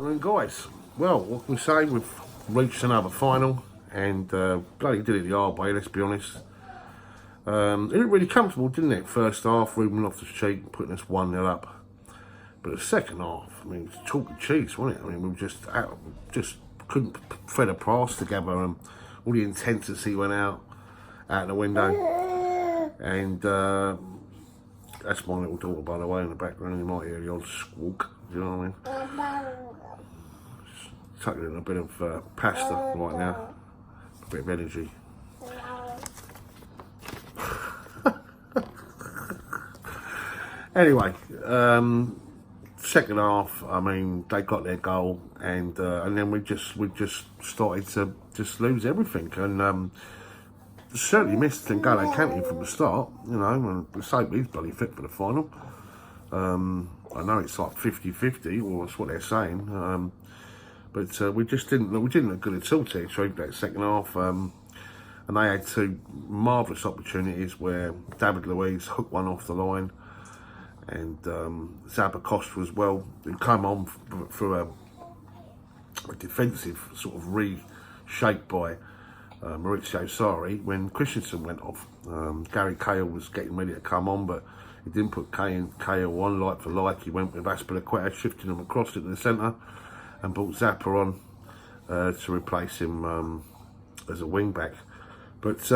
And guys, well, what can we say? We've reached another final, and bloody did it the hard way, let's be honest. It looked really comfortable, didn't it? First half, Ruben Loftus-Cheek putting us 1-0 up. But the second half, I mean, it was chalk and cheese, wasn't it? I mean, we were just couldn't thread a pass together, and all the intensity went out the window. And that's my little daughter, by the way, in the background. You might hear the odd squawk. Do you know what I mean? Tucking in a bit of pasta right now, a bit of energy. Anyway, second half, I mean, they got their goal, and then we just started to just lose everything, and certainly missed N'Golo Kante from the start, you know, and we say he's bloody fit for the final. I know it's like 50-50, or that's what they're saying, but we didn't look good at all to treat that second half, and they had two marvellous opportunities where David Luiz hooked one off the line, and Zabacosta as well, who came on for a defensive sort of reshape by Maurizio Sarri when Christensen went off. Gary Cahill was getting ready to come on, but he didn't put Cahill on like for like. He went with Azpilicueta, shifting him across into the centre, and brought Zappa on to replace him as a wing back. But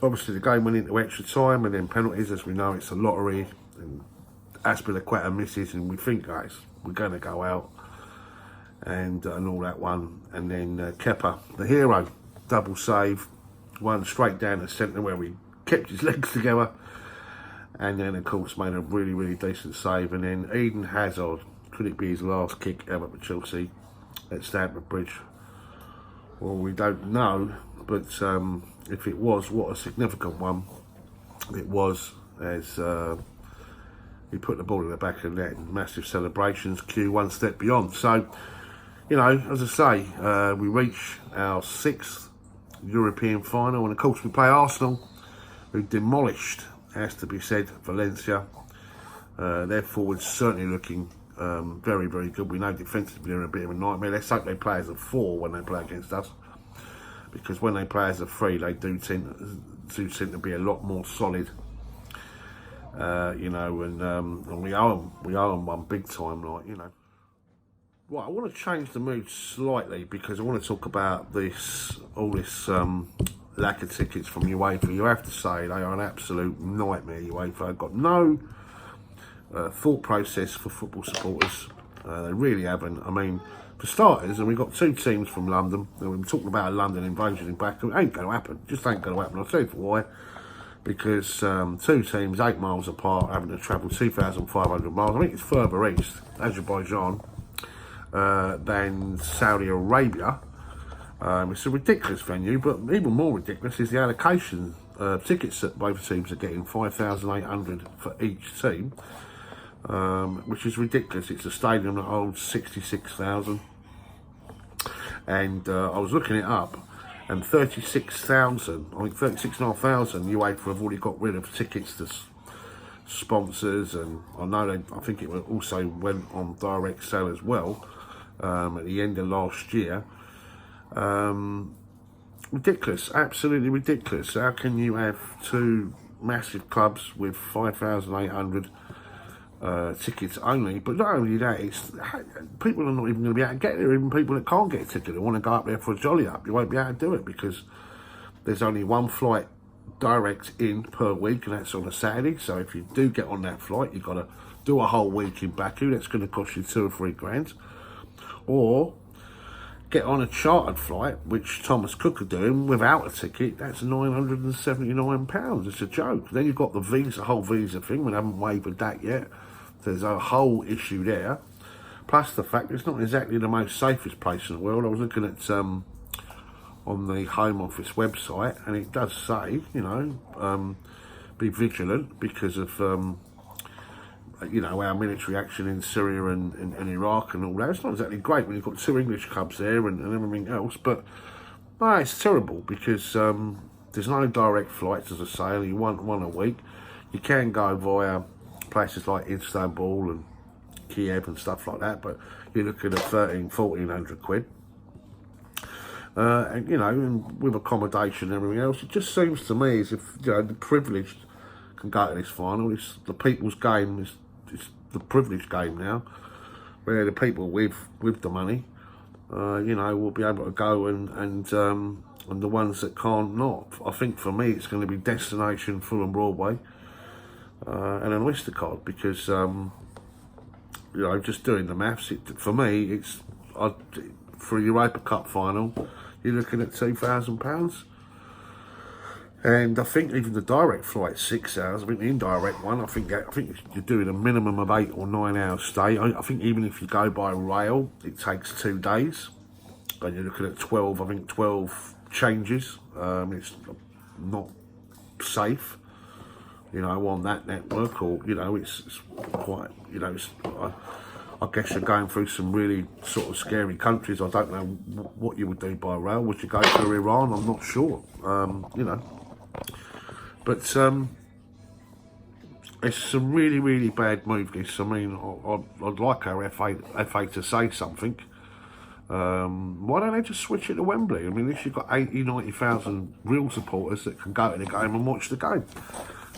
obviously the game went into extra time and then penalties. As we know, it's a lottery, and Azpilicueta misses, and we think, guys, we're going to go out, and all that one. And then Kepa, the hero, double save, one straight down the centre where he kept his legs together, and then of course made a really decent save. And then Eden Hazard, could it be his last kick ever for Chelsea at Stamford Bridge? Well, we don't know, but if it was, what a significant one it was, as he put the ball in the back of the net, and massive celebrations, Q one step beyond. So, you know, as I say, we reach our 6th European final, and of course we play Arsenal, who demolished, has to be said, Valencia. Their forwards certainly looking very good. We know defensively they're a bit of a nightmare. Let's hope they play as a 4 when they play against us, because when they play as a 3, they do tend to be a lot more solid. You know, and we owe them one big time, like, you know. Right, I want to change the mood slightly, because I want to talk about all this lack of tickets from UEFA. You have to say they are an absolute nightmare, UEFA. They've got no thought process for football supporters. They really haven't. I mean, for starters, and we've got 2 teams from London, and we've been talking about a London invasion in Baku. It ain't going to happen. Just ain't going to happen. I'll tell you for why. Because 2 teams 8 miles apart, having to travel 2,500 miles. I think it's further east, Azerbaijan, than Saudi Arabia. It's a ridiculous venue, but even more ridiculous is the allocation tickets that both teams are getting, 5,800 for each team, which is ridiculous. It's a stadium that holds 66,000, and I was looking it up, and 36,000, I think 36,500 UEFA have already got rid of tickets to sponsors, and I think it also went on direct sale as well at the end of last year. Ridiculous, absolutely ridiculous. How can you have 2 massive clubs with 5,800 tickets only? But not only that, it's people are not even going to be able to get there. Even people that can't get a ticket, that want to go up there for a jolly up, you won't be able to do it, because there's only 1 flight direct in per week, and that's on a Saturday. So if you do get on that flight, you've got to do a whole week in Baku. That's going to cost you 2 or 3 grand. Or get on a chartered flight, which Thomas Cook are doing, without a ticket. That's £979. It's a joke. Then you've got the whole visa thing. We haven't waived that yet. There's a whole issue there. Plus the fact it's not exactly the most safest place in the world. I was looking at on the Home Office website, and it does say, you know, be vigilant because of you know, our military action in Syria and Iraq and all that. It's not exactly great when you've got 2 English clubs there and everything else, but no, it's terrible, because there's no direct flights, as I say, only one a week. You can go via places like Istanbul and Kiev and stuff like that, but you're looking at 1,300-1,400 quid. And you know, and with accommodation and everything else, it just seems to me as if, you know, the privileged can go to this final. It's the people's game. It's the privileged game now, where the people with the money, you know, will be able to go and the ones that can't not. I think for me, it's going to be Destination Fulham Broadway and an Oyster card, because you know, just doing the maths, for me, for a Europa Cup final, you're looking at £2,000. And I think even the direct flight's 6 hours. I think the indirect one, I think you're doing a minimum of 8 or 9 hours stay. I think even if you go by rail, it takes 2 days. And you're looking at 12 changes. It's not safe, you know, on that network, or, you know, it's quite, you know, I guess you're going through some really sort of scary countries. I don't know what you would do by rail. Would you go through Iran? I'm not sure, you know. But it's a really, really bad move, this. I mean, I'd like our FA to say something. Why don't they just switch it to Wembley? I mean, if you've got 80, 90,000 real supporters that can go to the game and watch the game.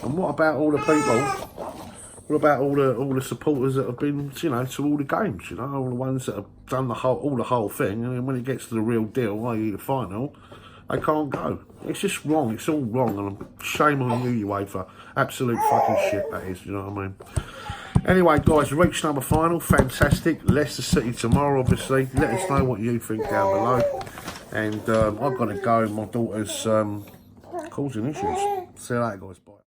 And what about all the people? What about all the supporters that have been, you know, to all the games? You know, all the ones that have done the whole thing, and then when it gets to the real deal, i.e. the final, they can't go. It's just wrong. It's all wrong, and shame on you, UEFA. Absolute fucking shit, that is. You know what I mean? Anyway, guys, reached number final. Fantastic. Leicester City tomorrow, obviously. Let us know what you think down below. And I've got to go. My daughter's causing issues. See you later, guys. Bye.